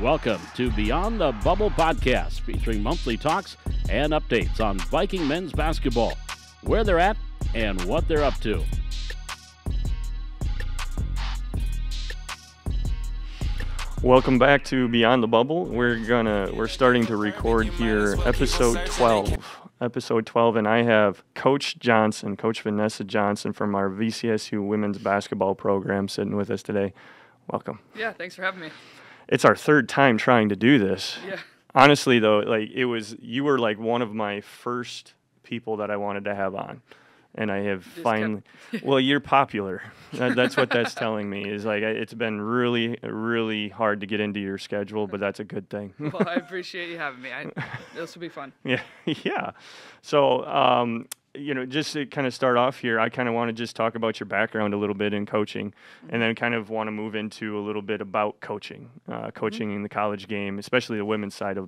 Welcome to Beyond the Bubble podcast, featuring monthly talks and updates on Viking men's basketball, where they're at and what they're up to. Welcome back to Beyond the Bubble. We're starting to record here episode 12, and I have Coach Vanessa Johnson from our VCSU women's basketball program sitting with us today. Welcome. Yeah, thanks for having me. It's our third time trying to do this. Yeah. Honestly, though, you were like one of my first people that I wanted to have on. And I have finally, well, you're popular. That's what that's telling me, is like it's been really, really hard to get into your schedule, but that's a good thing. Well, I appreciate you having me. This will be fun. Yeah. So, just to kind of start off here, I kind of want to just talk about your background a little bit in coaching, and then kind of want to move into a little bit about coaching in the college game, especially the women's side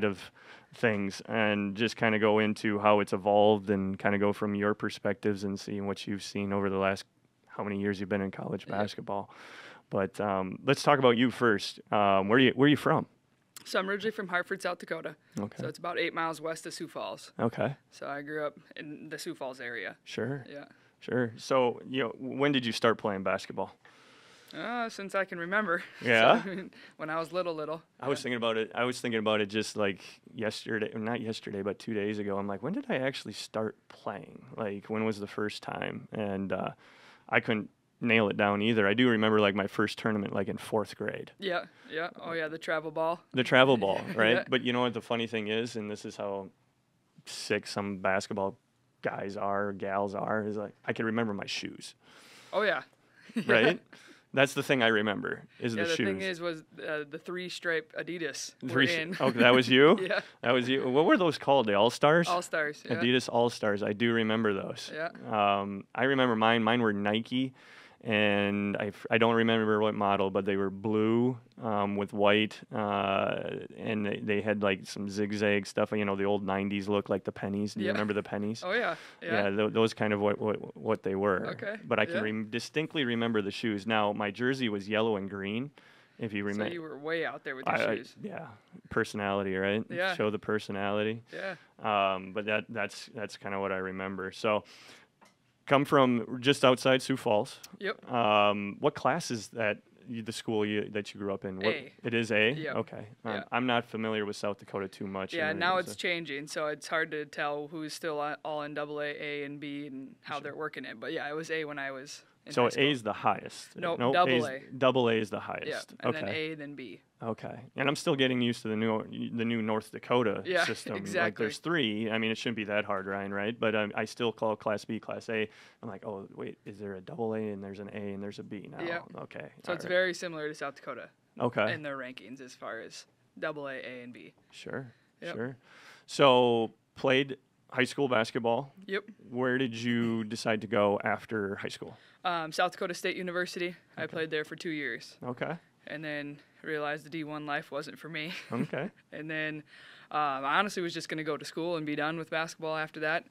of things, and just kind of go into how it's evolved and kind of go from your perspectives and seeing what you've seen over the last how many years you've been in college basketball. But let's talk about you first. Where are you from? So I'm originally from Hartford, South Dakota. Okay. So it's about 8 miles west of Sioux Falls. Okay. So I grew up in the Sioux Falls area. Sure. Yeah. Sure. So, when did you start playing basketball? Since I can remember. Yeah. So, when I was little. I was thinking about it just like not yesterday, but 2 days ago. I'm like, when did I actually start playing? Like, when was the first time? And I couldn't nail it down either. I do remember like my first tournament, like in 4th grade. Yeah. Oh yeah, the travel ball. The travel ball, right? Yeah. But you know what the funny thing is, and this is how sick some basketball guys are, gals are, is like I can remember my shoes. Oh yeah. Right? That's the thing I remember is the shoes. Yeah, the thing was the 3-stripe Adidas. Oh, that was you? Yeah. That was you. What were those called? The All-Stars? All-Stars, yeah. Adidas All-Stars. I do remember those. Yeah. I remember mine. Mine were Nike, and I don't remember what model, but they were blue with white, and they had like some zigzag stuff. The old 90s look, like the pennies. Do you remember the pennies? Oh, yeah. Yeah, those kind of what they were. Okay. But I can distinctly remember the shoes. Now, my jersey was yellow and green, if you remember. So you were way out there with your shoes. Yeah, personality, right? Yeah. Show the personality. Yeah. But that's kind of what I remember. So, come from just outside Sioux Falls. Yep. What class is that? The school that you grew up in? A. It is A? Yep. Okay. Yeah. I'm not familiar with South Dakota too much. Yeah, now it's changing, so it's hard to tell who's still all in AA, A, and B, and how they're working it. But yeah, it was A when I was in high school. A is the highest? No, AA. A. Double A is the highest. Yeah, and okay. then A, then B. Okay. And I'm still getting used to the new North Dakota system. Exactly. Like there's 3. I mean, it shouldn't be that hard, Ryan, right? But I still call Class B Class A. I'm like, oh, wait, is there a double A and there's an A and there's a B now? Yeah. Okay. So it's very similar to South Dakota. Okay. In their rankings as far as AA, A, and B. Sure. Yep. Sure. So played high school basketball. Yep. Where did you decide to go after high school? South Dakota State University. Okay. I played there for 2 years. Okay. And then realized the D1 life wasn't for me. Okay. And then I honestly was just going to go to school and be done with basketball after that.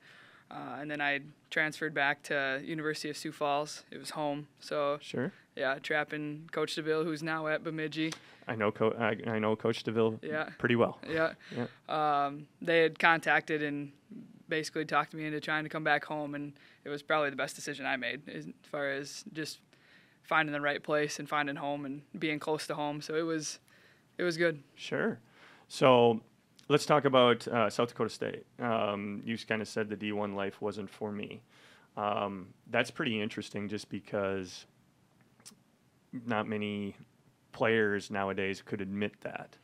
And then I transferred back to University of Sioux Falls. It was home. So sure. Yeah, trapping Coach DeVille, who's now at Bemidji. I know Coach DeVille pretty well. Yeah. They had contacted and basically talked me into trying to come back home, and it was probably the best decision I made as far as just finding the right place and finding home and being close to home. So it was good. Sure. So let's talk about South Dakota State. You kind of said the D1 life wasn't for me. That's pretty interesting just because not many players nowadays could admit that,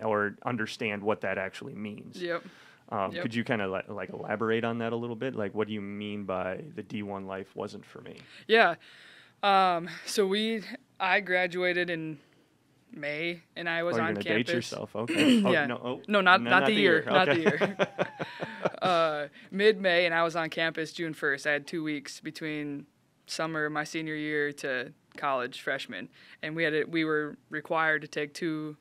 or understand what that actually means. Yep. Could you kind of like elaborate on that a little bit? Like, what do you mean by the D1 life wasn't for me? Yeah. So I graduated in May, and I was on campus. You're gonna date yourself, okay? Yeah. Not the year. Not the year. Mid-May, and I was on campus June 1st. I had 2 weeks between summer, my senior year, to college freshman, and we were required to take 2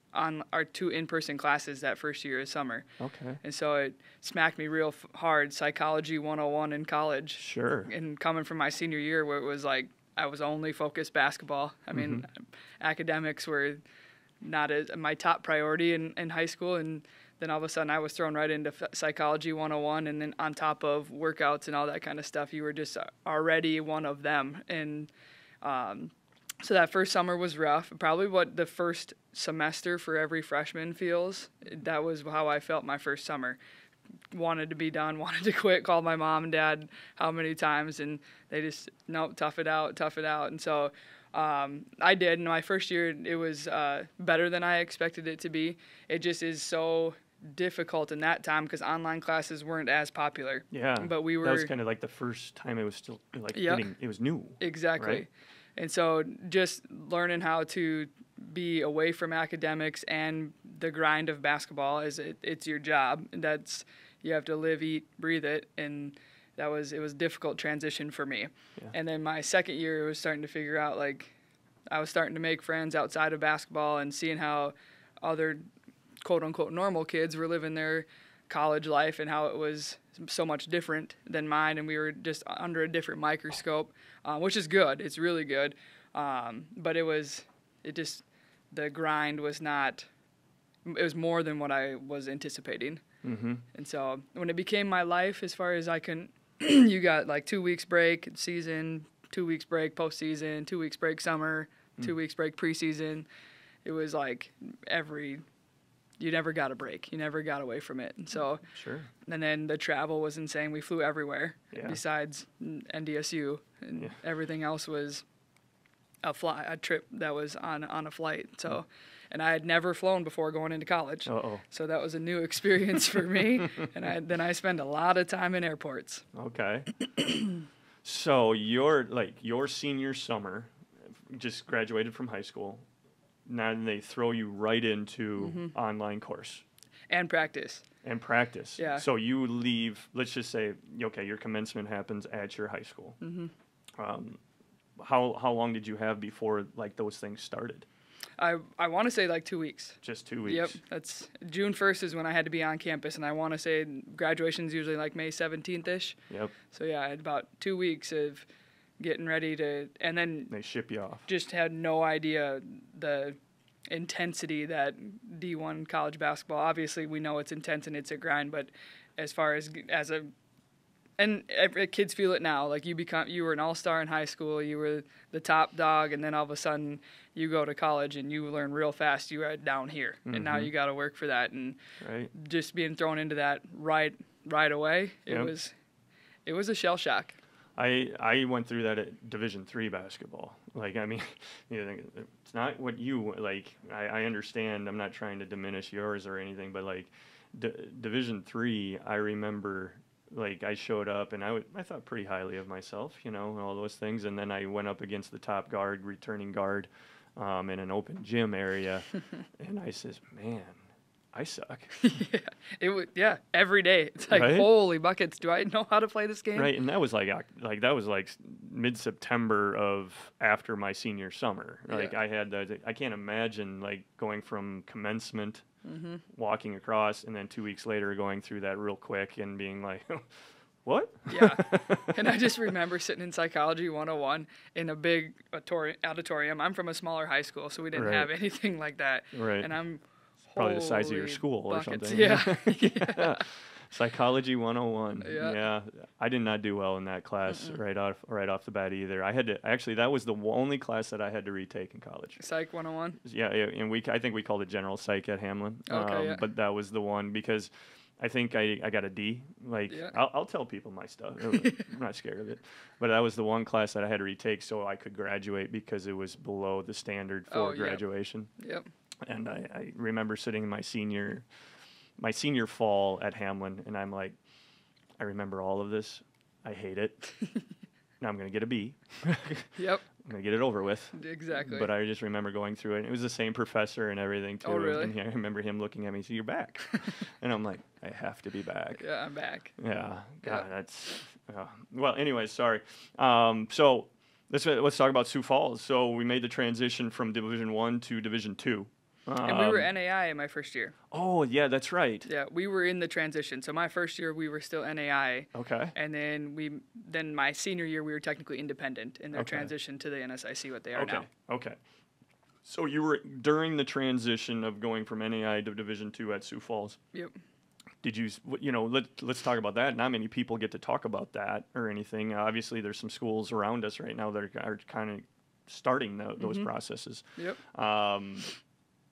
in-person classes that first year of summer. Okay. And so it smacked me real hard, psychology 101 in college. Sure. And coming from my senior year where it was like I was only focused basketball. I mean, academics were not my top priority in high school. And then all of a sudden I was thrown right into Psychology 101. And then on top of workouts and all that kind of stuff, you were just already one of them. And so that first summer was rough. Probably what the first semester for every freshman feels. That was how I felt my first summer. Wanted to be done, wanted to quit, called my mom and dad how many times, and they just, nope, tough it out. And so I did. In my first year, it was better than I expected it to be. It just is so difficult in that time because online classes weren't as popular. Yeah, but we were. That was kind of like the first time it was still like it was new. Exactly. Right? And so just learning how to be away from academics and the grind of basketball it's your job. You have to live, eat, breathe it. And it was a difficult transition for me. Yeah. And then my second year, it was starting to figure out, like, I was starting to make friends outside of basketball and seeing how other quote unquote normal kids were living their college life and how it was so much different than mine. And we were just under a different microscope, which is good. It's really good. But the grind was not, it was more than what I was anticipating. Mm-hmm. And so when it became my life, as far as I can, you got like 2 weeks break season, 2 weeks break postseason, 2 weeks break summer, 2 weeks break preseason. It was like you never got a break. You never got away from it. And so, sure. And then the travel was insane. We flew everywhere besides NDSU, and everything else was a trip that was on a flight. So, and I had never flown before going into college. So that was a new experience for me. And I spent a lot of time in airports. Okay. So your senior summer, just graduated from high school. Now they throw you right into online course. And practice. Yeah. So you leave, let's just say, okay, your commencement happens at your high school. Mm-hmm. How long did you have before like those things started? I want to say like 2 weeks. Just 2 weeks. Yep. That's June 1st is when I had to be on campus, and I want to say graduation's usually like May 17th-ish. Yep. So yeah, I had about 2 weeks of getting ready to, and then they ship you off. Just had no idea the intensity that D1 college basketball. Obviously, we know it's intense and it's a grind, but as far as kids feel it now. Like you were an all-star in high school, you were the top dog, and then all of a sudden you go to college and you learn real fast. You are down here, and now you got to work for that. And just being thrown into that right away, it was a shell shock. I went through that at Division III basketball. Like, I mean, it's not what you like. I understand. I'm not trying to diminish yours or anything, but like Division III, I remember. Like, I showed up, and I thought pretty highly of myself, and all those things. And then I went up against the top guard, returning guard, in an open gym area, and I says, man, I suck. Every day. It's like, holy buckets, do I know how to play this game? Right, and that was like mid-September of after my senior summer. Like, I can't imagine, like, going from commencement walking across, and then 2 weeks later going through that real quick and being like, what? Yeah. And I just remember sitting in Psychology 101 in a big auditorium. I'm from a smaller high school, so we didn't have anything like that. Right. And I'm probably the size of your school buckets. Or something. Yeah. Psychology 101. Yeah. I did not do well in that class right off the bat either. I had to that was the only class that I had to retake in college. Psych 101. Yeah, and I think we called it General Psych at Hamlin. Okay. But that was the one because I think I got a D. Like I'll tell people my stuff. I'm not scared of it. But that was the one class that I had to retake so I could graduate because it was below the standard for graduation. Yep. And I remember sitting in my senior fall at Hamlin, and I'm like, I remember all of this. I hate it. Now I'm going to get a B. Yep. I'm going to get it over with. Exactly. But I just remember going through it. And it was the same professor and everything, too. Oh, really? And I remember him looking at me, so you're back. And I'm like, I have to be back. Yeah, I'm back. Yeah. God, that's... well, anyways, sorry. So let's talk about Sioux Falls. So we made the transition from Division I to Division II. And we were NAI in my first year. Oh, yeah, that's right. Yeah, we were in the transition. So my first year, we were still NAI. Okay. And then my senior year, we were technically independent in their transition to the NSIC, what they are now. Okay. So you were during the transition of going from NAI to Division II at Sioux Falls. Yep. Did you, let's talk about that. Not many people get to talk about that or anything. Obviously, there's some schools around us right now that are kind of starting those processes. Yep.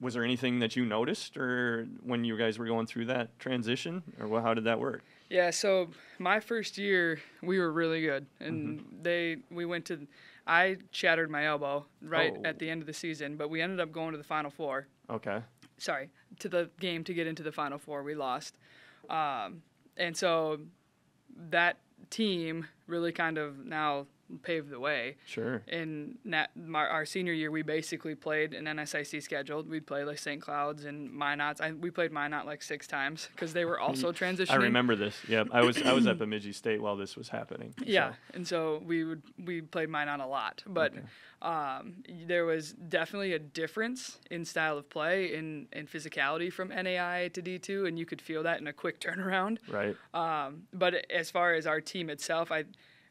Was there anything that you noticed or when you guys were going through that transition, or how did that work? Yeah, so my first year, we were really good. And I shattered my elbow at the end of the season, but we ended up going to the Final Four. Okay. Sorry, to the game to get into the Final Four. We lost. And so that team really kind of now paved the way. Sure. In our senior year, we basically played an NSIC schedule. We'd play like St. Cloud's and Minot's. We played Minot like 6 times because they were also transitioning. I remember this. Yeah, I was at Bemidji State while this was happening. Yeah, and so we played Minot a lot, but there was definitely a difference in style of play and physicality from NAI to D2, and you could feel that in a quick turnaround. Right. But as far as our team itself,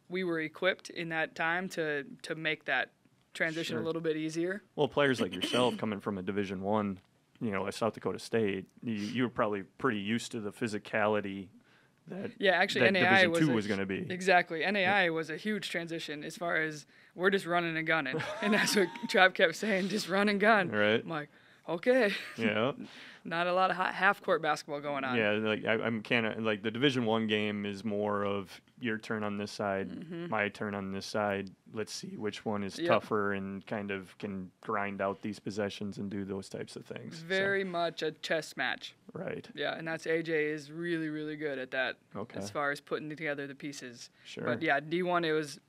we were equipped in that time to make that transition a little bit easier. Well, players like yourself coming from a Division I, at South Dakota State, you were probably pretty used to the physicality that NAI Division II was going to be. Exactly. NAI was a huge transition as far as we're just running and gunning. And that's what Trav kept saying, just run and gun. Right. I'm like, okay. Yeah. Not a lot of half-court basketball going on. Yeah, like I'm kind of like the Division I game is more of your turn on this side, my turn on this side. Let's see which one is tougher and kind of can grind out these possessions and do those types of things. Very much a chess match. Right. Yeah, and that's AJ is really, really good at that as far as putting together the pieces. Sure. But yeah, D1 it was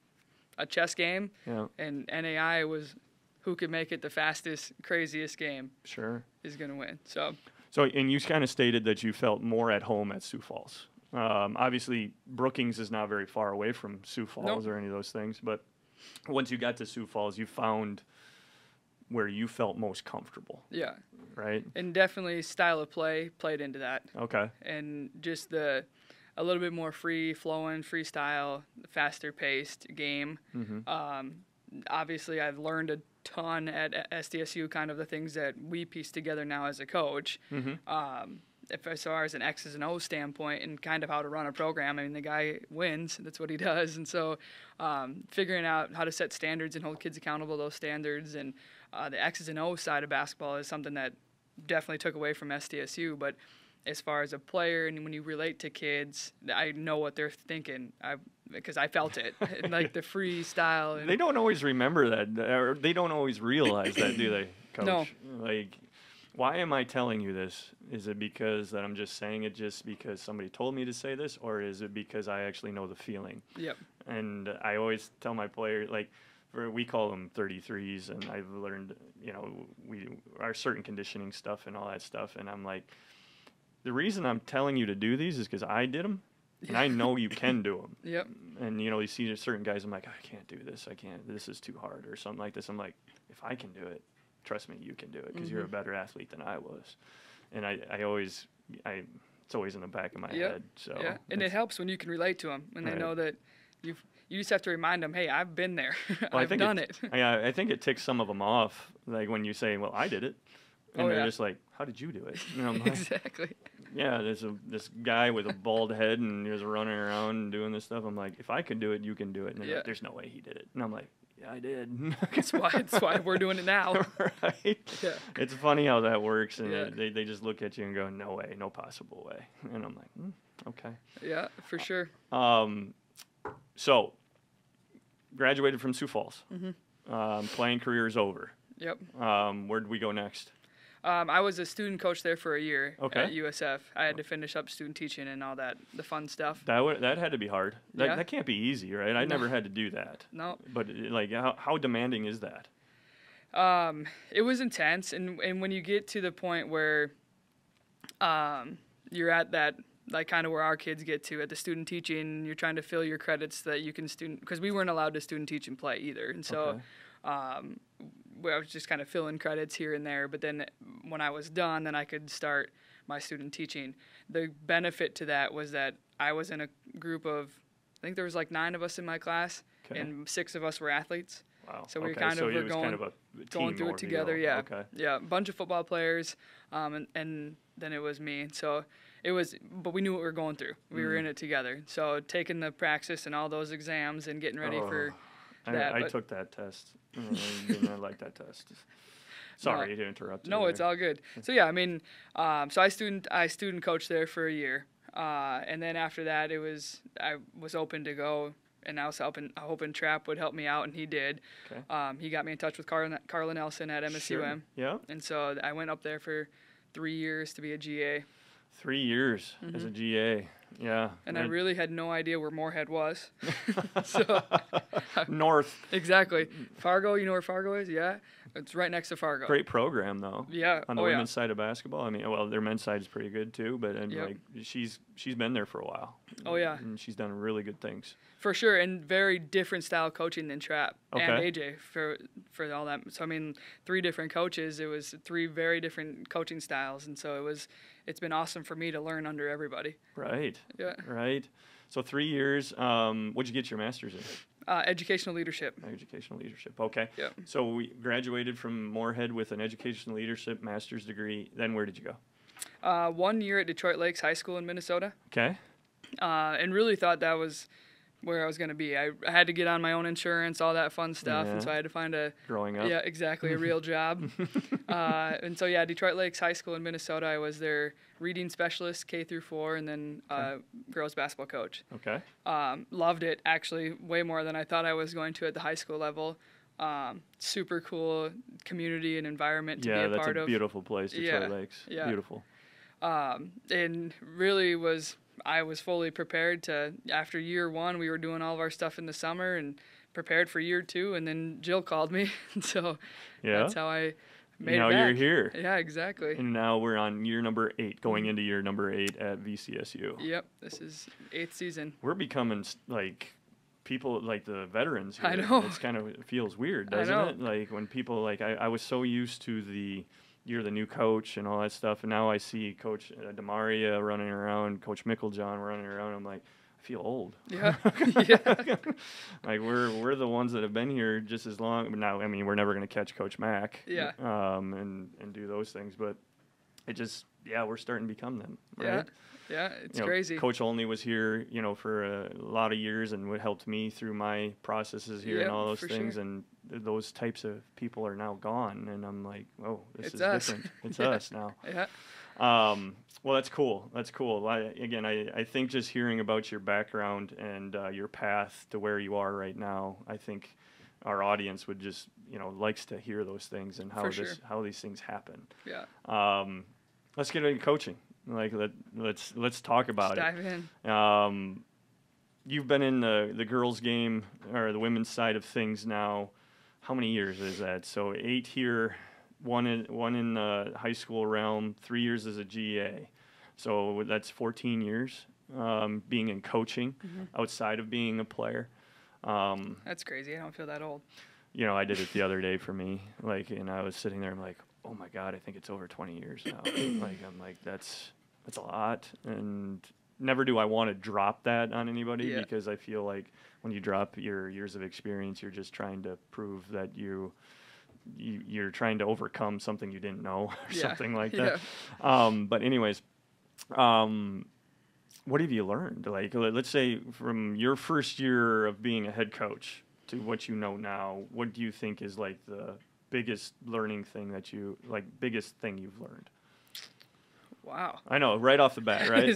a chess game, and NAI was who could make it the fastest, craziest game. Sure. Is going to win. So, and you kind of stated that you felt more at home at Sioux Falls. Obviously, Brookings is not very far away from Sioux Falls or any of those things, but once you got to Sioux Falls, you found where you felt most comfortable. Yeah. Right? And definitely style of play played into that. Okay. And just a little bit more free-flowing, freestyle, faster-paced game. Obviously, I've learned a ton at SDSU, kind of the things that we piece together now as a coach. As far as an X's and O's standpoint and kind of how to run a program, I mean, the guy wins. That's what he does. And so figuring out how to set standards and hold kids accountable to those standards. And the X's and O's side of basketball is something that definitely took away from SDSU. But as far as a player and when you relate to kids, I know what they're thinking because I felt it, like the freestyle. They don't always remember that, or they don't always realize that, do they, Coach? No. Like, why am I telling you this? Is it because that I'm just saying it just because somebody told me to say this, or is it because I actually know the feeling? Yep. And I always tell my players, like, we call them 33s, and I've learned, our certain conditioning stuff and all that stuff, and I'm like, the reason I'm telling you to do these is because I did them, and I know you can do them. Yep. And, you see certain guys, I'm like, I can't do this. I can't. This is too hard or something like this. I'm like, if I can do it, trust me, you can do it because you're a better athlete than I was. And it's always in the back of my head. So yeah, and it helps when you can relate to them, and they know that you just have to remind them, hey, I've been there. I've done it. Yeah, I think it ticks some of them off, like when you say, well, I did it. And they're just like, how did you do it? And I'm like, exactly. Yeah, there's this guy with a bald head and he was running around and doing this stuff. I'm like, if I could do it, you can do it. And they're like, there's no way he did it. And I'm like, yeah, I did. That's why we're doing it now. Right? Yeah. It's funny how that works. And they just look at you and go, no way, no possible way. And I'm like, okay. Yeah, for sure. So, graduated from Sioux Falls. Playing career is over. Yep. Where did we go next? I was a student coach there for a year at USF. I had to finish up student teaching and all that, the fun stuff. That had to be hard. That can't be easy, right? I never had to do that. No. But like, how demanding is that? It was intense, and when you get to the point where you're at that, like kind of where our kids get to at the student teaching, you're trying to fill your credits that you can because we weren't allowed to student teach and play either, and so. I was just kind of filling credits here and there, but then when I was done, then I could start my student teaching. The benefit to that was that I was in a group of, I think there was like 9 of us in my class, Okay. And 6 of us were athletes. Wow. So we okay. kind of were was kind of a going through it together. deal. Yeah. Okay. Yeah. A bunch of football players, and then it was me. So it was, but we knew what we were going through. We were in it together. So taking the praxis and all those exams and getting ready for that. I took that test. I like that test. Sorry to interrupt. No, it's all good. So yeah, I mean, so I student coached there for a year, and then after that, I was open to go, and I was hoping Trapp would help me out, and he did. Okay. He got me in touch with Carla Nelson at MSUM. Sure. Yeah. And so I went up there for 3 years to be a GA. 3 years as a GA. Yeah. And I really had no idea where Moorhead was. North. Exactly. Fargo, you know where Fargo is? Yeah. It's right next to Fargo. Great program, though. Yeah. On the women's side of basketball. I mean, well, their men's side is pretty good, too. But like she's been there for a while. Oh, yeah. And she's done really good things. For sure. And very different style coaching than Trapp and AJ for all that. So, I mean, 3 different coaches. It was 3 very different coaching styles. And so it's been awesome for me to learn under everybody. Right. Yeah. Right. So 3 years. What'd you get your master's in? Educational leadership. Educational leadership. Okay. Yep. So we graduated from Moorhead with an educational leadership master's degree. Then where did you go? 1 year at Detroit Lakes High School in Minnesota. Okay. And really thought that was where I was going to be. I had to get on my own insurance, all that fun stuff, and so I had to find growing up. Yeah, exactly, a real job. And so Detroit Lakes High School in Minnesota, I was their reading specialist K through 4, and then girls basketball coach. Okay. Loved it actually way more than I thought I was going to at the high school level. Super cool community and environment to be a part of. Yeah, that's a beautiful place, Detroit Lakes. Yeah. Beautiful. And really I was fully prepared to, after year 1, we were doing all of our stuff in the summer and prepared for year 2, and then Jill called me. So that's how I made it back. Now you're here. Yeah, exactly. And now we're on year number 8, going into year number 8 at VCSU. Yep, this is 8th season. We're becoming like people, like the veterans here. I know. It feels weird, doesn't it? Like when people, like I was so used to you're the new coach and all that stuff, and now I see Coach DeMaria running around, Coach Micklejohn running around. I'm like, I feel old. Yeah, yeah. Like we're the ones that have been here just as long. Now, I mean, we're never going to catch Coach Mack. Yeah. And do those things, but it just we're starting to become them. Right? Yeah, it's crazy. Coach Olney was here, for a lot of years and helped me through my processes here and all those things. Sure. And those types of people are now gone. And I'm like, oh, this is us. different. It's us now. Yeah. Well, that's cool. That's cool. I think just hearing about your background and your path to where you are right now, I think our audience would just, likes to hear those things and how these things happen. Yeah. Let's get into coaching. Like let's talk about Let's dive in. You've been in the girls' game or the women's side of things now. How many years is that? So 8 here, one in the high school realm, 3 years as a GA. So that's 14 years being in coaching outside of being a player. That's crazy. I don't feel that old. I did it the other day for me. And I was sitting there. I'm like, oh my God, I think it's over 20 years now. I'm like, that's a lot. And never do I want to drop that on anybody because I feel like when you drop your years of experience, you're just trying to prove that you're trying to overcome something you didn't know or something like that. But anyways, what have you learned? Like, let's say from your first year of being a head coach to what you know now, what do you think is like the biggest learning thing biggest thing you've learned? Wow. I know, right off the bat, right?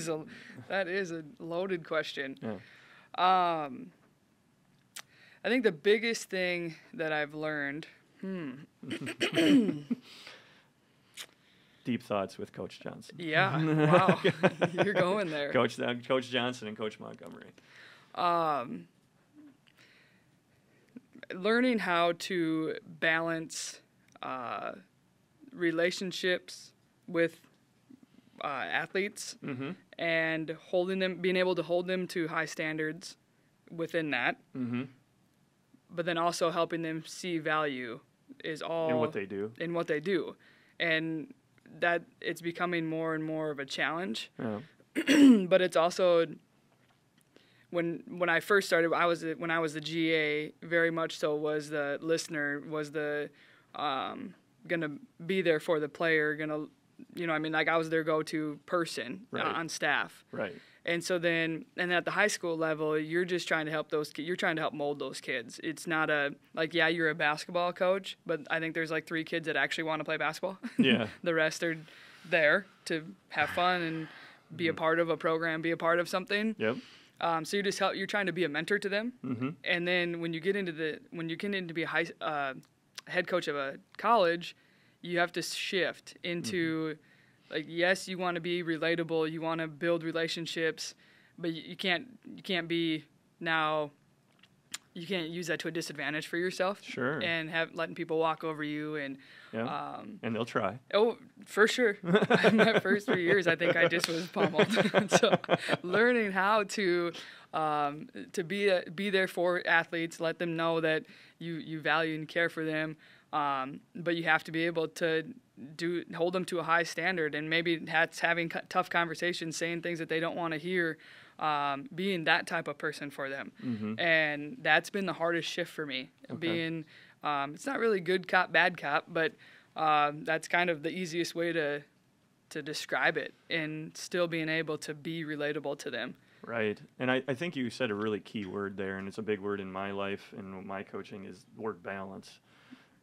That is a loaded question. Yeah. I think the biggest thing that I've learned, Deep thoughts with Coach Johnson. Yeah, wow. You're going there. Coach Johnson and Coach Montgomery. Learning how to balance relationships with athletes and being able to hold them to high standards within that, but then also helping them see value is all in what they do. And that it's becoming more and more of a challenge. Yeah. But it's also when I first started, when I was the GA, very much so was the listener, was the gonna be there for the player, gonna, you know, I mean, like I was their go-to person on staff. Right. And so then, and at the high school level, you're just trying to help you're trying to help mold those kids. It's not yeah, you're a basketball coach, but I think there's like 3 kids that actually want to play basketball. Yeah. The rest are there to have fun and be a part of a program, be a part of something. Yep. So you're trying to be a mentor to them. Mm-hmm. And then when you get into be a head coach of a college, you have to shift into, like, yes, you want to be relatable, you want to build relationships, but you can't use that to a disadvantage for yourself. Sure. And letting people walk over you and and they'll try. Oh, for sure. My first 3 years, I think I just was pummeled. So learning how to be there for athletes, let them know that you value and care for them, but you have to be able to hold them to a high standard, and maybe that's having tough conversations, saying things that they don't want to hear, being that type of person for them. Mm-hmm. And that's been the hardest shift for me. Okay. Being, it's not really good cop, bad cop, but that's kind of the easiest way to describe it, and still being able to be relatable to them. Right. And I think you said a really key word there, and it's a big word in my life and my coaching, is the word balance.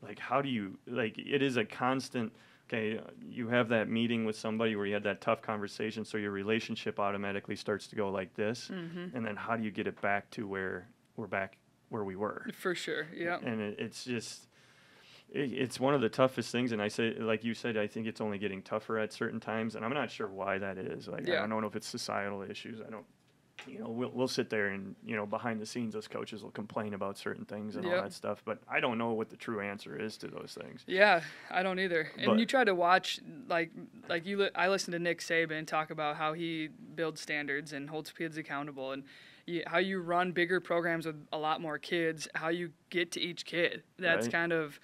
Like, how do you, like, it is a constant, okay, you have that meeting with somebody where you had that tough conversation, so your relationship automatically starts to go like this, and then how do you get it back to where we're back where we were? For sure, yeah. And it's just, it's one of the toughest things, and I say, like you said, I think it's only getting tougher at certain times, and I'm not sure why that is. Like, I don't know if it's societal issues. I don't, we'll sit there and, behind the scenes, us coaches will complain about certain things and all that stuff, but I don't know what the true answer is to those things. Yeah, I don't either. And you try to watch, I listen to Nick Saban talk about how he builds standards and holds kids accountable, and how you run bigger programs with a lot more kids, how you get to each kid. That's right. Kind of,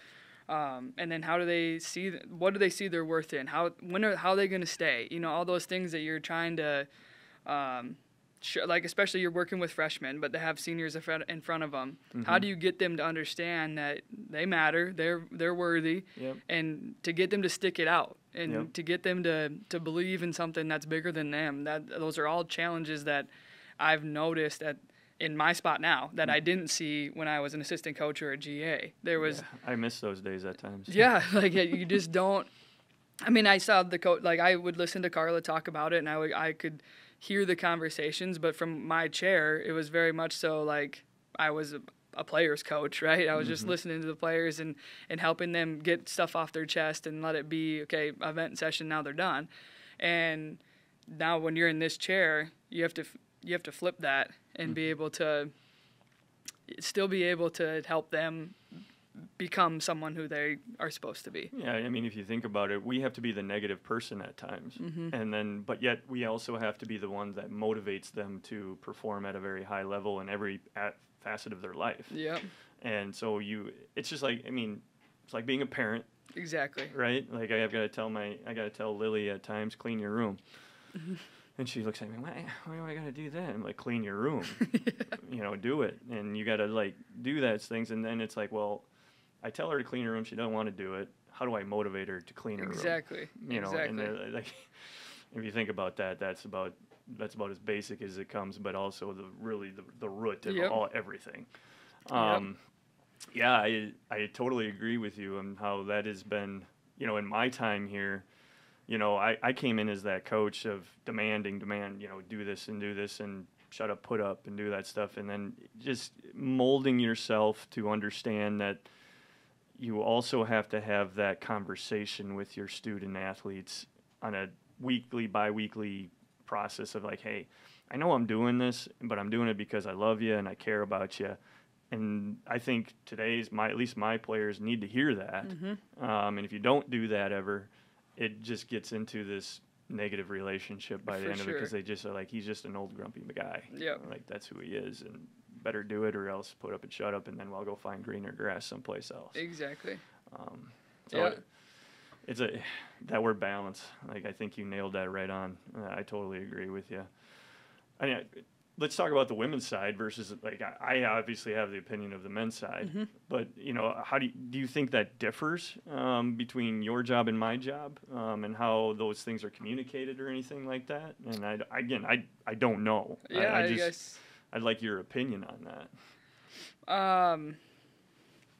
and then how do they see, what do they see their worth in? How are they going to stay? All those things that you're trying to, like, especially you're working with freshmen, but they have seniors in front of them. Mm-hmm. How do you get them to understand that they matter, they're worthy, and to get them to stick it out, and to get them to believe in something that's bigger than them? Those are all challenges that I've noticed in my spot now that I didn't see when I was an assistant coach or a GA. There was I miss those days at times. Yeah, like you just don't. I mean, I saw the coach. Like, I would listen to Carla talk about it, and I could hear the conversations, but from my chair, it was very much so like I was a player's coach, right? I was just listening to the players and helping them get stuff off their chest and let it be, okay, event session, now they're done. And now when you're in this chair, you have to flip that and be able to still be able to help them become someone who they are supposed to be. Yeah, I mean, if you think about it, we have to be the negative person at times, but yet we also have to be the one that motivates them to perform at a very high level in every facet of their life. Yeah. And so it's just like, I mean, it's like being a parent. Exactly. Right? Like, I got to tell Lily at times, clean your room. And she looks at me, why do I got to do that? I'm like, clean your room. Do it. And you got to, like, do those things. And then it's like, well, I tell her to clean her room. She doesn't want to do it. How do I motivate her to clean her room? Exactly. And like, if you think about that, that's about as basic as it comes, but also the root of everything. Yeah, I totally agree with you on how that has been, in my time here. I came in as that coach of demand, do this and shut up, put up, and do that stuff. And then just molding yourself to understand that you also have to have that conversation with your student athletes on a weekly, bi-weekly process of like, hey, I know I'm doing this, but I'm doing it because I love you and I care about you. And I think at least my players need to hear that. And if you don't do that ever, it just gets into this negative relationship by the end of it, because they just are like, he's just an old grumpy guy. Yeah. Like, that's who he is, and better do it or else put up and shut up, and then we'll go find greener grass someplace else. Exactly. It's that word balance. Like, I think you nailed that right on. I totally agree with you. I mean, let's talk about the women's side versus, like, I obviously have the opinion of the men's side, but, you know, how do you think that differs between your job and my job, and how those things are communicated or anything like that? And I don't know. Yeah, I guess I'd like your opinion on that.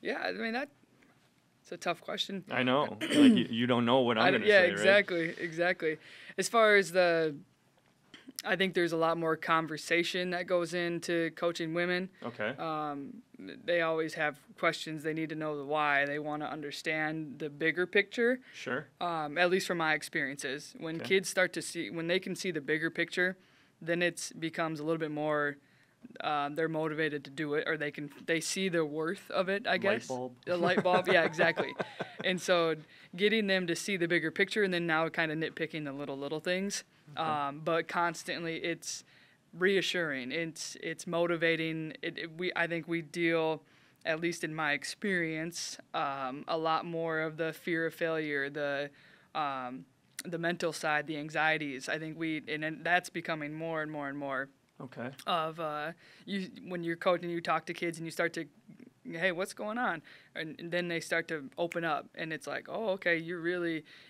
Yeah, I mean, it's a tough question. I know. Like, you don't know what I'm going to say, yeah, right? exactly. As far as I think there's a lot more conversation that goes into coaching women. Okay. They always have questions. They need to know the why. They want to understand the bigger picture. Sure. At least from my experiences. When kids start to see, when they can see the bigger picture, then it becomes a little bit more, they're motivated to do it, or they see the worth of it, I guess. Light bulb. A light bulb, yeah, exactly. And so getting them to see the bigger picture, and then now kind of nitpicking the little things. But constantly it's reassuring. It's motivating. I think we deal, at least in my experience, a lot more of the fear of failure, the mental side, the anxieties. I think and that's becoming more and more and more. Okay. Of when you're coaching, you talk to kids and you start to, hey, what's going on? And then they start to open up, and it's like, oh, okay,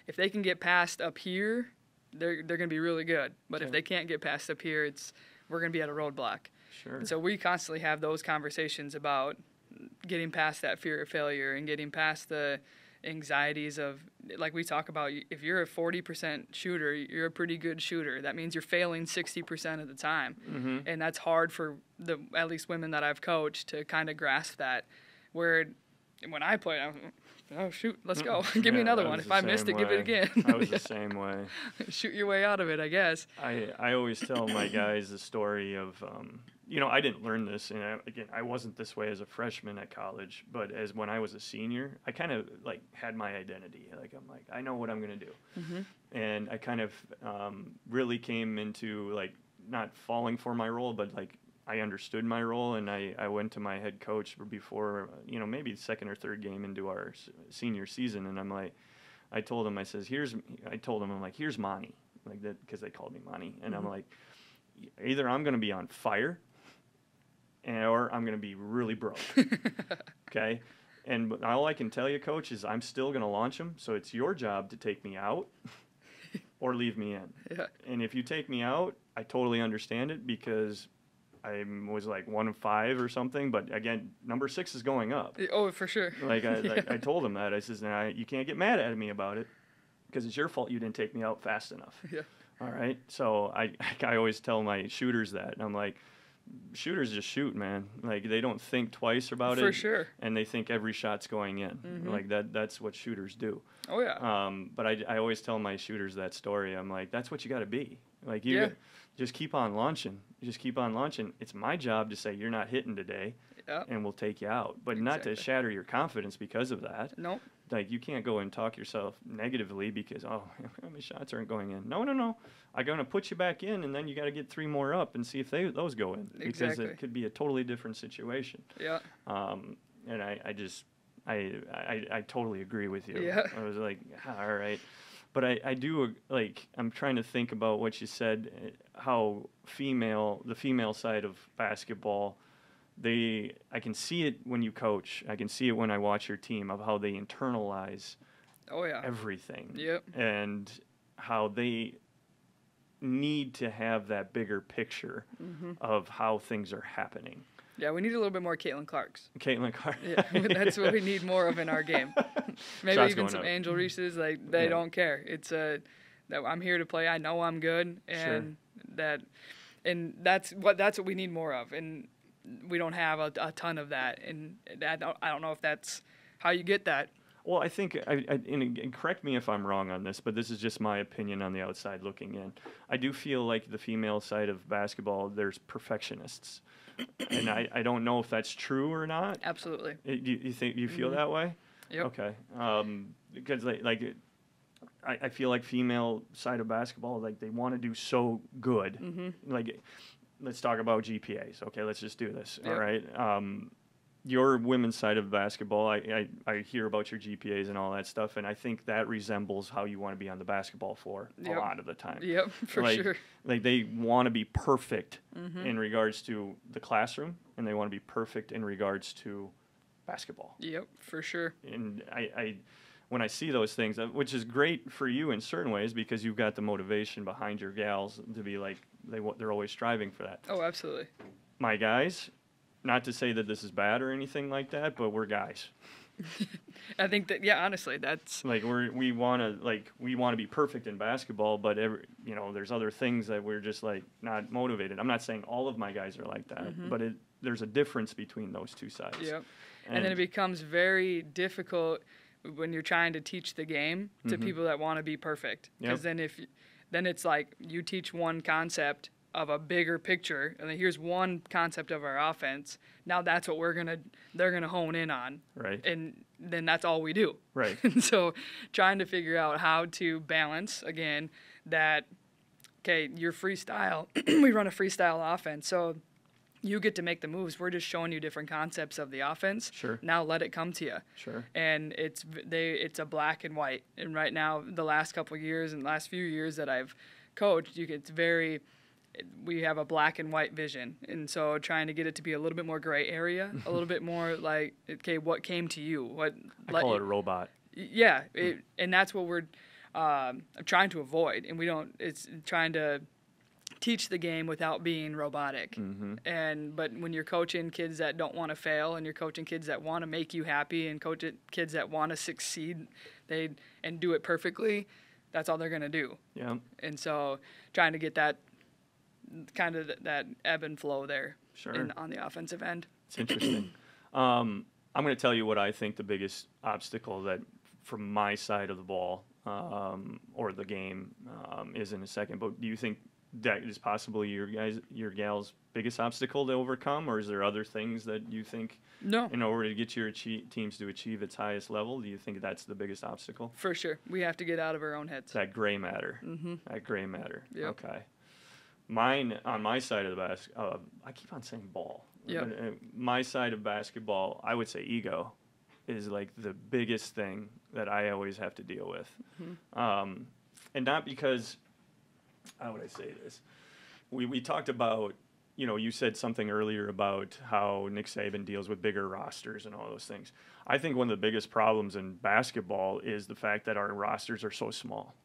if they can get past up here, they're going to be really good. But if they can't get past up here, we're going to be at a roadblock. Sure. And so we constantly have those conversations about getting past that fear of failure and getting past the anxieties of, like we talk about, if you're a 40% shooter, you're a pretty good shooter. That means you're failing 60% of the time. Mm-hmm. And that's hard for at least women that I've coached to kind of grasp that. Where when I play, oh, shoot, let's go. Give me another one. If I missed it, give it again. I was the same way. Shoot your way out of it, I guess. I always tell my guys the story of, I didn't learn this, and I wasn't this way as a freshman at college, but as when I was a senior, I kind of like had my identity. Like, I'm like, I know what I'm going to do. Mm-hmm. And I kind of really came into, like, not falling for my role, but like I understood my role, and I went to my head coach before, maybe the second or third game into our senior season, and I'm like, I told him, I'm like, here's Monty, like that, because they called me Monty, and I'm like, either I'm going to be on fire, or I'm going to be really broke, okay? And all I can tell you, Coach, is I'm still going to launch him, so it's your job to take me out or leave me in. Yeah. And if you take me out, I totally understand it, because I was like 1 of 5 or something, but again, number 6 is going up. Oh, for sure. I told him that. I says, you can't get mad at me about it, because it's your fault you didn't take me out fast enough. Yeah. All right. So I always tell my shooters that, and I'm like, shooters just shoot, man. Like, they don't think twice about it. For sure. And they think every shot's going in. Mm-hmm. Like that's what shooters do. Oh yeah. But I always tell my shooters that story. I'm like, that's what you got to be. Like, just keep on launching. Just keep on launching. It's my job to say you're not hitting today, and we'll take you out. But not to shatter your confidence because of that. Nope. Like, you can't go and talk yourself negatively because, my shots aren't going in. No. I'm going to put you back in, and then you got to get 3 more up and see if those go in. Because it could be a totally different situation. Yeah. And I totally agree with you. Yeah. I was like, all right. But I do, like, I'm trying to think about what you said, how the female side of basketball, I can see it when you coach. I can see it when I watch your team, of how they internalize everything. Yep. And how they need to have that bigger picture of how things are happening. Yeah, we need a little bit more Caitlin Clarks. Yeah, that's what we need more of in our game. Maybe shots even some up. Angel Reeses. Like, they don't care. It's that I'm here to play. I know I'm good, and that's what we need more of. And we don't have a ton of that. And I don't know if that's how you get that. Well, I think, and correct me if I'm wrong on this, but this is just my opinion on the outside looking in. I do feel like the female side of basketball, there's perfectionists. And I don't know if that's true or not. Absolutely. You feel that way? Yep. Okay. Because I feel like female side of basketball, like, they want to do so good. Mm-hmm. Like, let's talk about GPAs. Okay, let's just do this. Yep. All right. your women's side of basketball, I hear about your GPAs and all that stuff, and I think that resembles how you want to be on the basketball floor a lot of the time. Yep, for sure. Like they want to be perfect in regards to the classroom, and they want to be perfect in regards to basketball. Yep, for sure. And I when I see those things, which is great for you in certain ways because you've got the motivation behind your gals to be like, they're always striving for that. Oh, absolutely. My guys, not to say that this is bad or anything like that, but we're guys. I think that, honestly, that's like we want to be perfect in basketball, but there's other things that we're just like not motivated. I'm not saying all of my guys are like that, but there's a difference between those two sides. Yep. And then it becomes very difficult when you're trying to teach the game to people that want to be perfect. Because then it's like you teach one concept of a bigger picture, and then here's one concept of our offense. Now that's what they're gonna hone in on. Right. And then that's all we do. Right. And so trying to figure out how to balance, again, that, okay, your freestyle, we run a freestyle offense, so you get to make the moves. We're just showing you different concepts of the offense. Sure. Now let it come to you. Sure. And it's a black and white. And right now, the last couple of years and last few years that I've coached, we have a black and white vision. And so trying to get it to be a little bit more gray area, a little bit more like, okay, what came to you? I call it a robot. Yeah. And that's what we're trying to avoid. And it's trying to teach the game without being robotic. But when you're coaching kids that don't want to fail, and you're coaching kids that want to make you happy, and kids that want to succeed, and do it perfectly, that's all they're going to do. Yeah. And so trying to get that kind of that ebb and flow there. Sure. On the offensive end. It's interesting. I'm going to tell you what I think the biggest obstacle that from my side of the ball or the game is in a second. But do you think that is possibly your gal's biggest obstacle to overcome, or is there other things that you think No. in order to get your teams to achieve its highest level, do you think that's the biggest obstacle? For sure. We have to get out of our own heads. That gray matter. That gray matter. Yep. Okay. Mine, on my side of the I keep on saying ball. Yep. My side of basketball, I would say ego is like the biggest thing that I always have to deal with. And not because, how would I say this? We talked about, you said something earlier about how Nick Saban deals with bigger rosters and all those things. I think one of the biggest problems in basketball is the fact that our rosters are so small.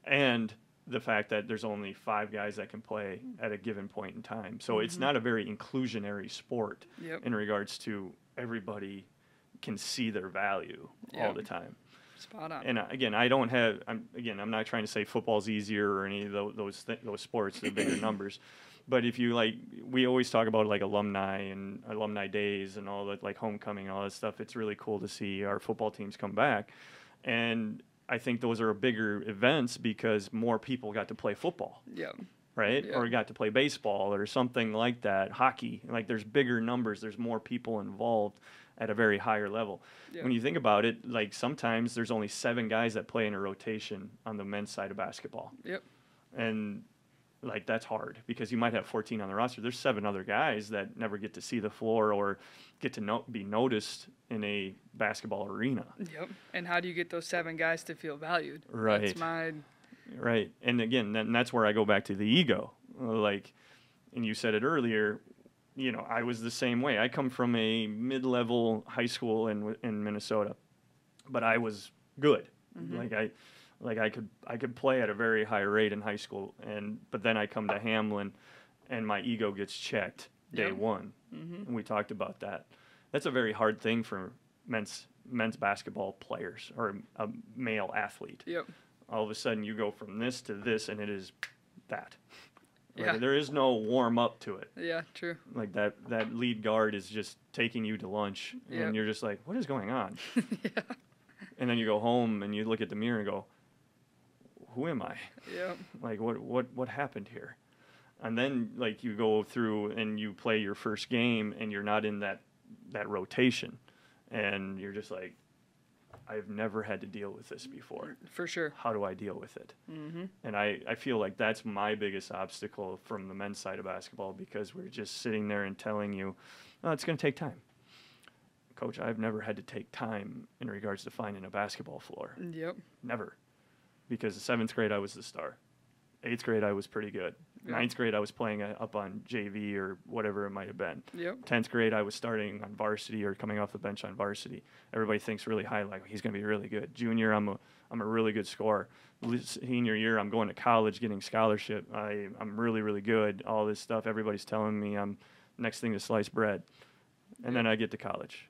And the fact that there's only 5 guys that can play at a given point in time. So it's not a very inclusionary sport in regards to everybody can see their value all the time. Spot on. And again, I'm not trying to say football's easier or any of those sports, the bigger numbers. But if you we always talk about like alumni and alumni days and all that, like homecoming, all that stuff. It's really cool to see our football teams come back. And I think those are bigger events because more people got to play football. Yeah. Right? Yeah. Or got to play baseball or something like that. Hockey. Like there's bigger numbers. There's more people involved at a very higher level. Yeah. When you think about it, like sometimes there's only 7 guys that play in a rotation on the men's side of basketball. Yep. And like that's hard because you might have 14 on the roster. There's 7 other guys that never get to see the floor or get to be noticed in a basketball arena. Yep. And how do you get those 7 guys to feel valued? Right. Right. And again, that's where I go back to the ego. And you said it earlier, I was the same way. I come from a mid-level high school in Minnesota, but I was good. I could play at a very high rate in high school, but then I come to Hamlin, and my ego gets checked day one. And we talked about that. That's a very hard thing for men's basketball players or a male athlete. Yep. All of a sudden, you go from this to this, and it is that. Yeah. There is no warm up to it. Yeah, true. Like that lead guard is just taking you to lunch, and you're just like, what is going on? Yeah. And then you go home and you look at the mirror and go, who am I? Yeah. Like what happened here? And then you go through and you play your first game and you're not in that rotation, and you're just like, I've never had to deal with this before. For sure. How do I deal with it? And I feel like that's my biggest obstacle from the men's side of basketball because we're just sitting there and telling you, oh, it's going to take time. Coach, I've never had to take time in regards to finding a basketball floor. Yep. Never. Because the 7th grade, I was the star. 8th grade, I was pretty good. Yep. 9th grade, I was playing up on JV or whatever it might have been. Yep. 10th grade, I was starting on varsity or coming off the bench on varsity. Everybody thinks really high, like he's going to be really good. Junior, I'm a really good scorer. Senior year, I'm going to college, getting scholarship. I'm really, really good. All this stuff, everybody's telling me I'm next thing to slice bread. And then I get to college.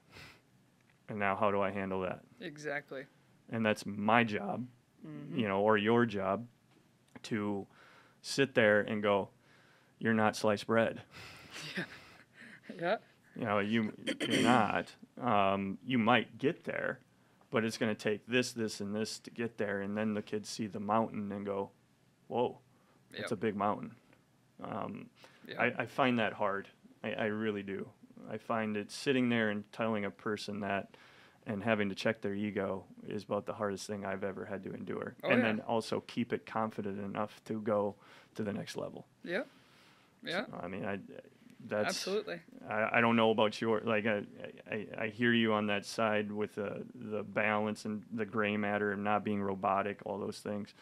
And now how do I handle that? Exactly. And that's my job, or your job, to sit there and go, you're not sliced bread. Yeah. You're not. You might get there, but it's going to take this, and this to get there. And then the kids see the mountain and go, whoa, it's a big mountain. I find that hard. I really do. I find it sitting there and telling a person that and having to check their ego is about the hardest thing I've ever had to endure. Then also keep it confident enough to go to the next level. Yeah. Yeah. So, that's absolutely. I don't know about your, I hear you on that side with the balance and the gray matter and not being robotic, all those things.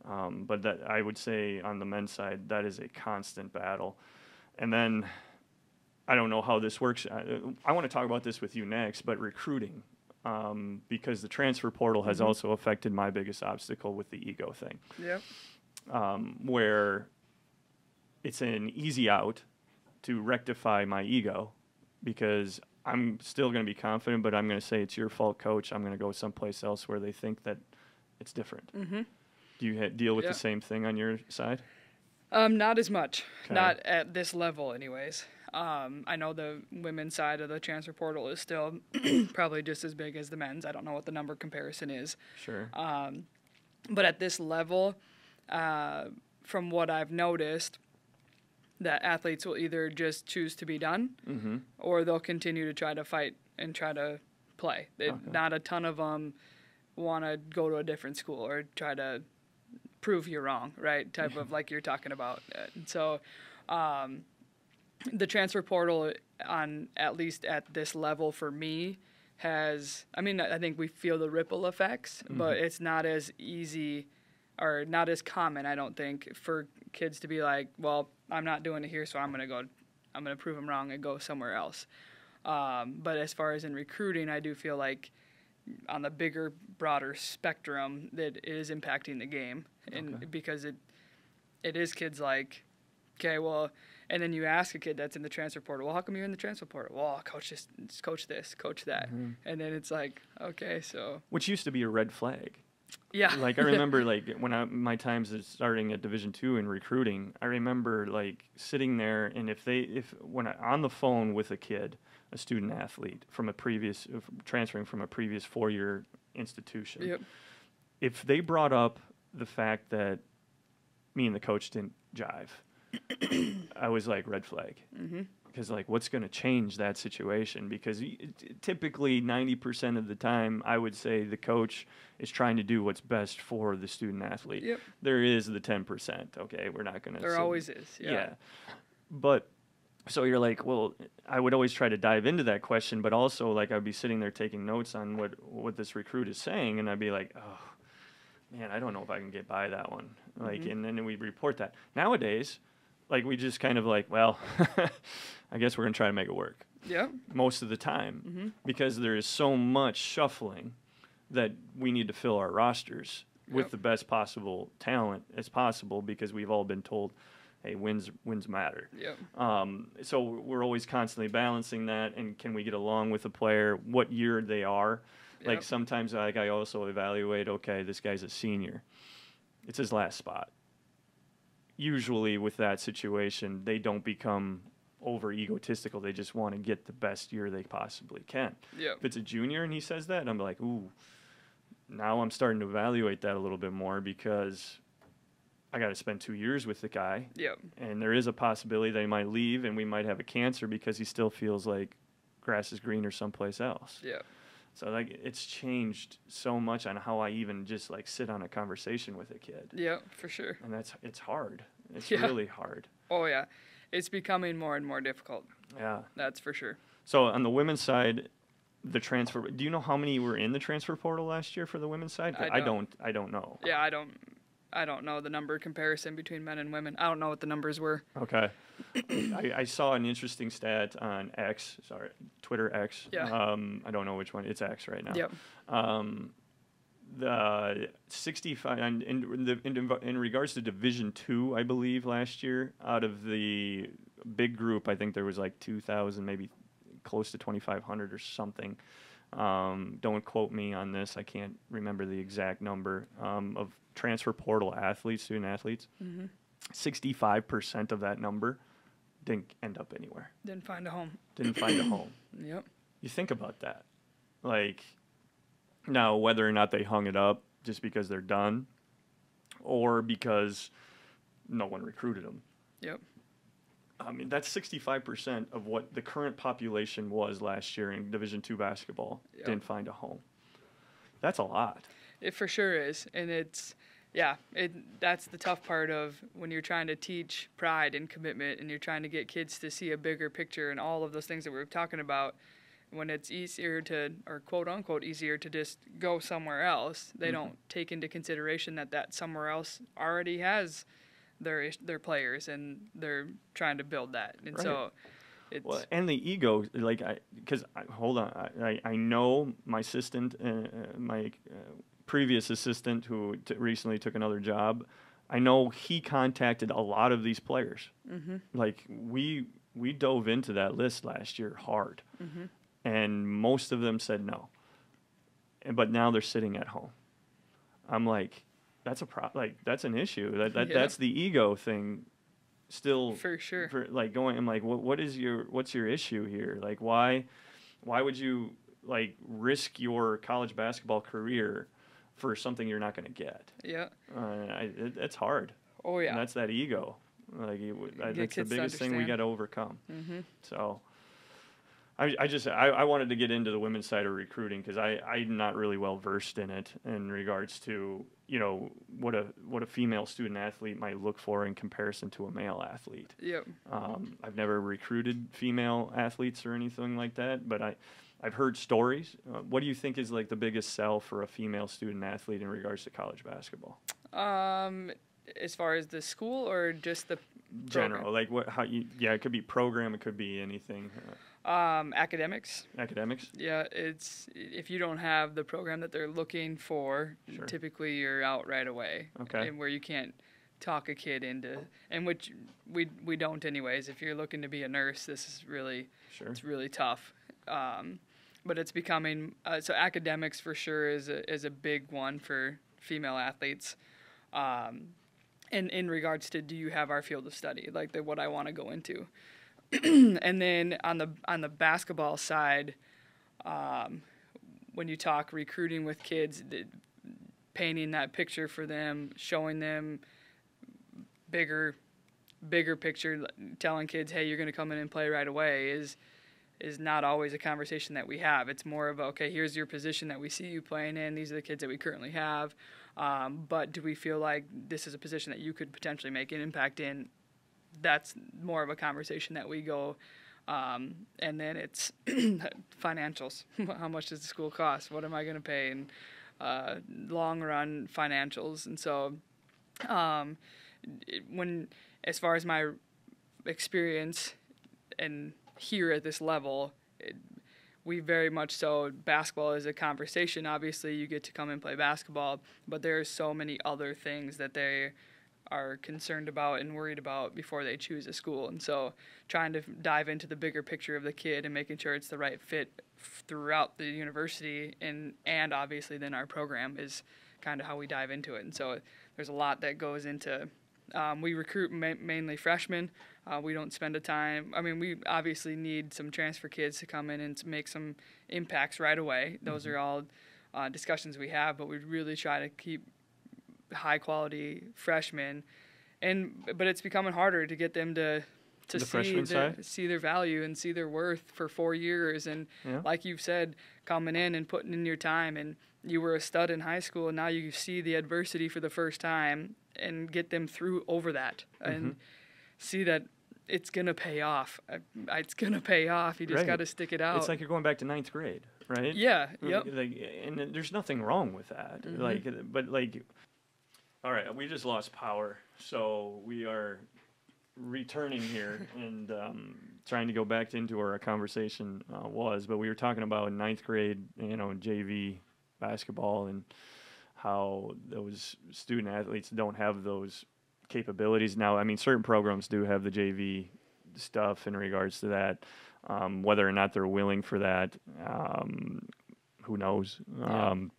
But that I would say on the men's side, that is a constant battle. And then I don't know how this works. I want to talk about this with you next, but recruiting, because the transfer portal has also affected my biggest obstacle with the ego thing. Yep. Where it's an easy out to rectify my ego, because I'm still going to be confident, but I'm going to say it's your fault, coach. I'm going to go someplace else where they think that it's different. Mm-hmm. Do you deal with the same thing on your side? Not as much. Okay. Not at this level anyways. I know the women's side of the transfer portal is still probably just as big as the men's. I don't know what the number comparison is. Sure. But at this level, from what I've noticed, that athletes will either just choose to be done or they'll continue to try to fight and try to play. Not a ton of them want to go to a different school or try to prove you're wrong, right? Type of like you're talking about. And so the transfer portal on at least at this level for me has, I think we feel the ripple effects, but it's not as easy or not as common, I don't think, for kids to be like, well, I'm not doing it here, so I'm going to prove them wrong and go somewhere else. But as far as in recruiting, I do feel like on the bigger, broader spectrum that it is impacting the game. And because it is kids like, okay, well, and then you ask a kid that's in the transfer portal, well, how come you're in the transfer portal? Well, coach this, coach that. And then it's like, okay, so. Which used to be a red flag. Yeah. Like, I remember, like, when my times starting at Division II in recruiting, I remember, like, sitting there, and when on the phone with a kid, a student athlete transferring from a previous 4-year institution, if they brought up the fact that me and the coach didn't jive, I was like, red flag. Because, like, what's going to change that situation? Because typically 90% of the time, I would say the coach is trying to do what's best for the student athlete. Yep. There is the 10%, okay? We're not going to... There always is, yeah. But, so you're like, well, I would always try to dive into that question, but also, like, I'd be sitting there taking notes on what this recruit is saying, and I'd be like, oh, man, I don't know if I can get by that one. Like, and then we'd report that. Nowadays... like, we just kind of like, well, I guess we're going to try to make it work. Yeah. Most of the time. Because there is so much shuffling that we need to fill our rosters with the best possible talent as possible, because we've all been told, hey, wins matter. So we're always constantly balancing that, and can we get along with a player, what year they are. Like, sometimes I also evaluate, okay, this guy's a senior. It's his last spot. Usually with that situation, they don't become over egotistical. They just want to get the best year they possibly can. If it's a junior and he says that, I'm like, ooh, now I'm starting to evaluate that a little bit more, because I got to spend 2 years with the guy. And there is a possibility they might leave and we might have a cancer because he still feels like grass is greener someplace else. So, like, it's changed so much on how I even just, like, sit on a conversation with a kid. Yeah, for sure. And it's hard. It's really hard. Oh, yeah. It's becoming more and more difficult. Yeah. That's for sure. So, on the women's side, the transfer. Do you know how many were in the transfer portal last year for the women's side? I don't know. Yeah, I don't know the number comparison between men and women. I don't know what the numbers were. Okay. I saw an interesting stat on Twitter X. Yeah. I don't know which one. It's X right now. Yep. The 65 in regards to Division II, I believe last year, out of the big group, I think there was like 2,000, maybe close to 2,500 or something. Don't quote me on this. I can't remember the exact number of transfer portal athletes, student athletes. 65% of that number didn't end up anywhere. Didn't find a home. Yep. You think about that. Like, now, whether or not they hung it up just because they're done or because no one recruited them. Yep. I mean, that's 65% of what the current population was last year in Division II basketball. Yep. Didn't find a home. That's a lot. It for sure is. And that's the tough part of when you're trying to teach pride and commitment and you're trying to get kids to see a bigger picture and all of those things that we were talking about. When it's easier to, or quote unquote, easier to just go somewhere else, they don't take into consideration that somewhere else already has their players and they're trying to build that. And right. So it's... and the ego, I know my assistant, my previous assistant who recently took another job, I know he contacted a lot of these players. Like, we dove into that list last year hard. And most of them said no. But now they're sitting at home. I'm like, that's that's an issue. That's the ego thing. Still, for sure. I'm like, what's your issue here? Like, why would you like risk your college basketball career for something you're not going to get? Yeah. It's hard. Oh yeah. And that's that ego. Like, that's the biggest thing we got to overcome. So. I wanted to get into the women's side of recruiting because I'm not really well versed in it in regards to, you know, what a female student athlete might look for in comparison to a male athlete. Yep. I've never recruited female athletes or anything like that, but I've heard stories. What do you think is like the biggest sell for a female student athlete in regards to college basketball? As far as the school or just the general, like it could be program, it could be anything. Academics. Yeah, it's if you don't have the program that they're looking for, sure. Typically you're out right away. Okay. And where you can't talk a kid into, and which we don't anyways. If you're looking to be a nurse, this is really It's really tough. But it's becoming so academics for sure is a big one for female athletes. And in regards to, do you have our field of study, like what I want to go into? And then on the basketball side, when you talk recruiting with kids, painting that picture for them, showing them bigger picture, telling kids, hey, you're going to come in and play right away is not always a conversation that we have. It's more of, okay, here's your position that we see you playing in. These are the kids that we currently have. But do we feel like this is a position that you could potentially make an impact in? That's more of a conversation that we go. And then it's financials. How much does the school cost? What am I going to pay? And long run financials. And so as far as my experience and here at this level, we very much so, basketball is a conversation. Obviously, you get to come and play basketball, but there are so many other things that they are concerned about and worried about before they choose a school. And so trying to dive into the bigger picture of the kid and making sure it's the right fit throughout the university and obviously then our program is kind of how we dive into it. And so there's a lot that goes into we recruit mainly freshmen. We don't spend we obviously need some transfer kids to come in and to make some impacts right away. Those are all discussions we have, but we really try to keep high quality freshmen. But it's becoming harder to get them to see their value and see their worth for 4 years. And like you've said, coming in and putting in your time, and you were a stud in high school, and now you see the adversity for the first time and get them through over that and see that it's going to pay off. It's going to pay off. You just got to stick it out. It's like you're going back to ninth grade right? Yeah. Yep. And there's nothing wrong with that. All right, we just lost power, so we are returning here and trying to go back into where our conversation but we were talking about ninth grade, JV basketball and how those student athletes don't have those capabilities. Now, I mean, certain programs do have the JV stuff in regards to that. Whether or not they're willing for that, who knows?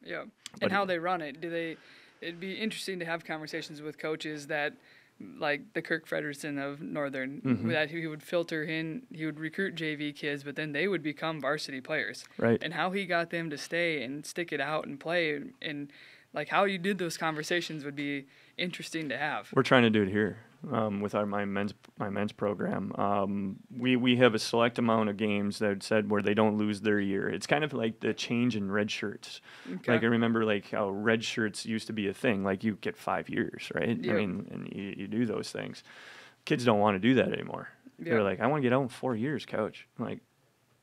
Yeah. And how they run it. It'd be interesting to have conversations with coaches that, like the Kirk Frederiksen of Northern, that he would filter in, he would recruit JV kids, but then they would become varsity players. Right. And how he got them to stay and stick it out and play, and like how you did those conversations would be interesting to have. We're trying to do it here with my men's program. We have a select amount of games that said where they don't lose their year. It's kind of like the change in red shirts. Okay. Like I remember like how red shirts used to be a thing. Like you get 5 years, right? Yep. I mean, and you do those things. Kids don't want to do that anymore. Yep. They're like, I want to get out in 4 years, coach. I'm like,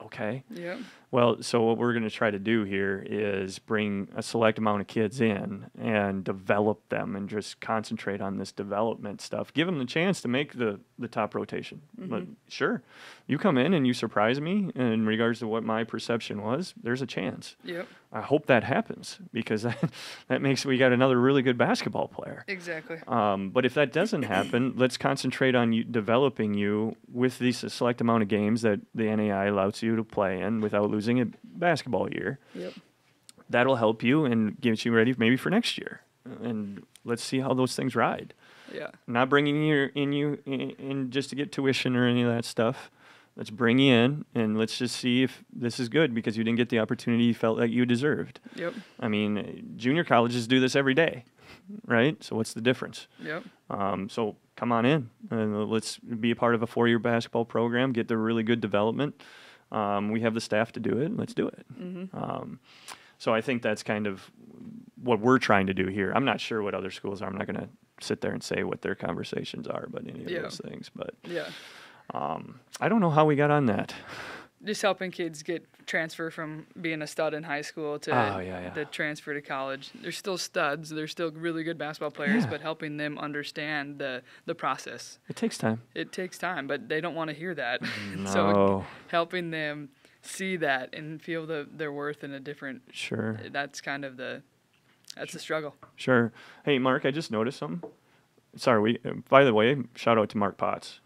okay. Yeah. Well, so what we're going to try to do here is bring a select amount of kids in and develop them and just concentrate on this development stuff. Give them the chance to make the top rotation. But sure, you come in and you surprise me in regards to what my perception was, there's a chance. Yep. I hope that happens because that makes we got another really good basketball player. Exactly. But if that doesn't happen, let's concentrate on developing you with these select amount of games that the NAI allows you to play in without losing a basketball year. Yep. That'll help you and get you ready maybe for next year. And let's see how those things ride. Yeah. Not bringing you in just to get tuition or any of that stuff. Let's bring you in, and let's just see if this is good because you didn't get the opportunity you felt like you deserved. Yep. I mean, junior colleges do this every day, right? So what's the difference? Yep. So come on in, and let's be a part of a 4-year basketball program, get the really good development. We have the staff to do it, and let's do it. So I think that's kind of what we're trying to do here. I'm not sure what other schools are. I'm not going to sit there and say what their conversations are about any of those things. But I don't know how we got on that. Just helping kids get transfer from being a stud in high school to the transfer to college. They're still studs. They're still really good basketball players, but helping them understand the process. It takes time. It takes time, but they don't want to hear that. No. So helping them see that and feel their worth in a different. Sure. That's kind of the struggle. Sure. Hey, Mark, I just noticed something. Sorry, by the way, shout out to Mark Potts.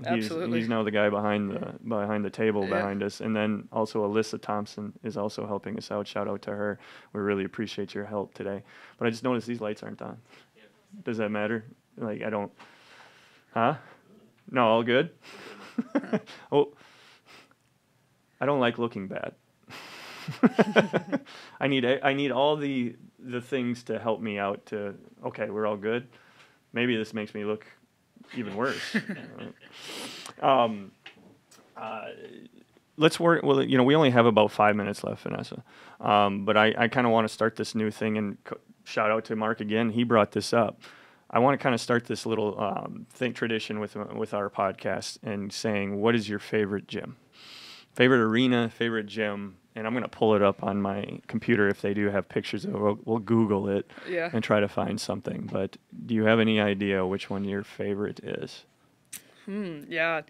Absolutely. He's now the guy behind the table behind us. And then also Alyssa Thompson is also helping us out. Shout out to her. We really appreciate your help today. But I just noticed these lights aren't on. Does that matter? Like, I don't... Huh? No, all good? Oh, I don't like looking bad. I need all the things to help me out to, okay, we're all good. Maybe this makes me look even worse. Let's work. Well, we only have about 5 minutes left, Vanessa. But I kind of want to start this new thing, and shout out to Mark again. He brought this up. I want to kind of start this little tradition with our podcast and saying, what is your favorite gym, favorite arena, favorite gym? And I'm going to pull it up on my computer if they do have pictures of it. We'll Google it and try to find something. But do you have any idea which one your favorite is? Yeah.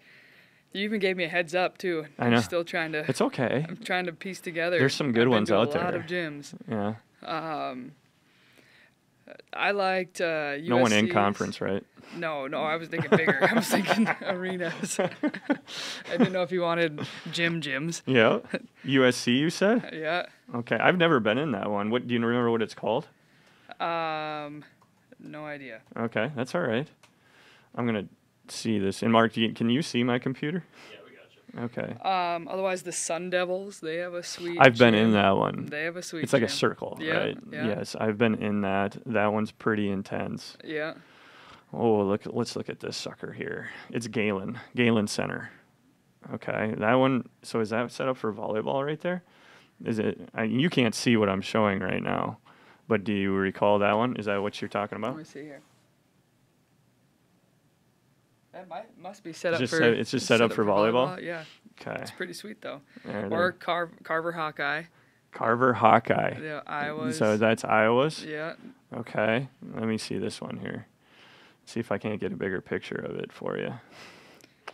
You even gave me a heads up, too. I know. I'm still trying to... It's okay. I'm trying to piece together. There's some good ones out there. A lot of gyms. Yeah. I liked USC's. No one in conference, right? No, I was thinking bigger. I was thinking arenas. I didn't know if you wanted gyms. Yeah. USC, you said? Yeah. Okay. I've never been in that one. What do you remember what it's called? No idea. Okay, that's all right. I'm going to see this. And Mark, can you see my computer? Yeah, we got you. Okay. Otherwise, the Sun Devils, they have a sweet I've been gym. in that one. They have a sweet It's like gym. a circle, right? Yeah. Yes, I've been in that. That one's pretty intense. Yeah. Oh, let's look at this sucker here. It's Galen Center. Okay, that one. So is that set up for volleyball right there? Is it? You can't see what I'm showing right now, but do you recall that one? Is that what you're talking about? Let me see here. That must be set up for. It's just set up for volleyball. Yeah. Okay. It's pretty sweet though. There. Or Carver Hawkeye. Carver Hawkeye. Yeah, Iowa's. So that's Iowa's? Yeah. Okay. Let me see this one here. See if I can't get a bigger picture of it for you.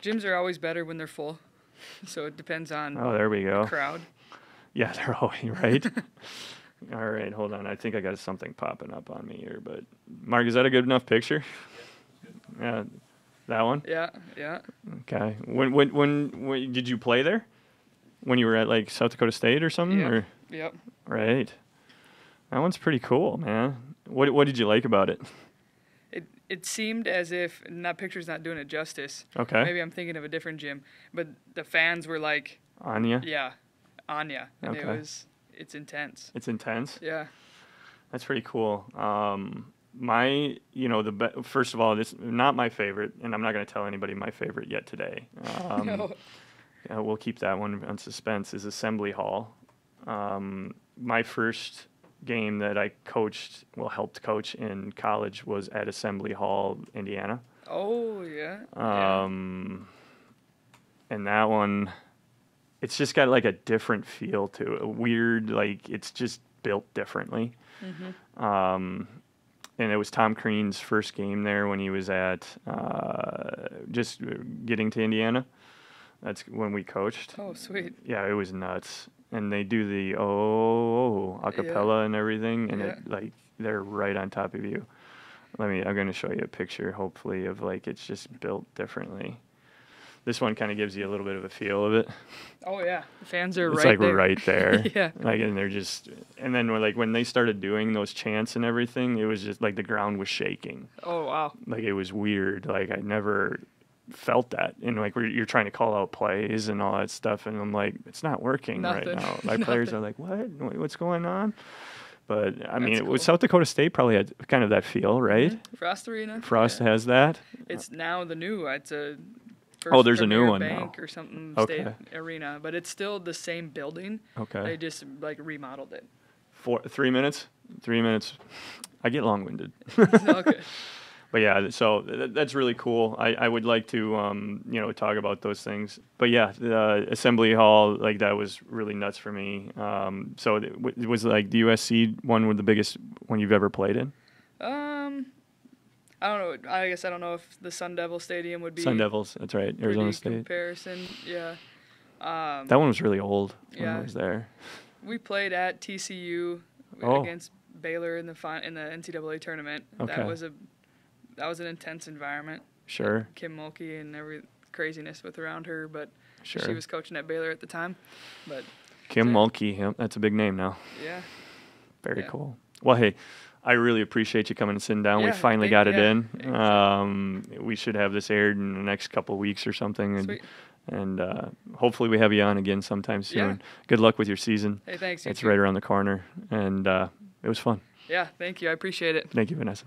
Gyms are always better when they're full. So it depends on there we go. the crowd. Yeah, they're always right. All right, hold on. I think I got something popping up on me here. But, Mark, is that a good enough picture? Yeah. That one? Yeah. Okay. When did you play there? When you were at, like, South Dakota State or something? Yeah. Or? Yep. Right. That one's pretty cool, man. What did you like about it? It seemed as if, and that picture's not doing it justice. Okay. Maybe I'm thinking of a different gym, but the fans were like, Anya? Yeah, Anya, and Okay. it's intense. It's intense? Yeah. That's pretty cool. First of all, this not my favorite, and I'm not going to tell anybody my favorite yet today. No. We'll keep that one on suspense. Is Assembly Hall. My first game that I helped coach in college was at Assembly Hall, Indiana. Oh yeah. And that one, it's just got like a different feel to it. Weird, like it's just built differently. Mm-hmm. And it was Tom Crean's first game there when he was at just getting to Indiana. That's when we coached. Oh, sweet. Yeah, it was nuts. And they do the a cappella and everything, and it like they're right on top of you. I'm going to show you a picture, hopefully, of like it's just built differently. This one kind of gives you a little bit of a feel of it. Oh yeah, the fans are it's right like there. right there. Yeah. Like, and they're just, and then when they started doing those chants and everything, it was just like the ground was shaking. Oh wow. Like it was weird. Like I never felt that. And like you're trying to call out plays and all that stuff, and I'm like, it's not working right now. My players are like, what's going on? But I mean, cool. South Dakota State probably had kind of that feel, right? Mm-hmm. Frost Arena. Frost has that. It's now the new. It's a First there's a new Premier one Bank now. or something. Okay. State arena, but it's still the same building. Okay. They just like remodeled it. 3 minutes. 3 minutes. I get long-winded. Okay. But yeah, so that's really cool. I would like to talk about those things. But yeah, the Assembly Hall, like that was really nuts for me. So it was like the USC one with the biggest one you've ever played in. I don't know. I guess I don't know if the Sun Devil Stadium would be. Sun Devils, that's right. Arizona State. Comparison, yeah. That one was really old when I was there. We played at TCU against Baylor in the NCAA tournament. Okay. That was an intense environment. Sure. Kim Mulkey and every craziness with around her, but sure. She was coaching at Baylor at the time. But Kim Mulkey, that's a big name now. Yeah. Very cool. Well, hey, I really appreciate you coming and sitting down. Yeah, we finally got it in. Exactly. We should have this aired in the next couple of weeks or something. Sweet. And hopefully we have you on again sometime soon. Yeah. Good luck with your season. Hey, thanks. It's right around the corner. And it was fun. Yeah, thank you. I appreciate it. Thank you, Vanessa.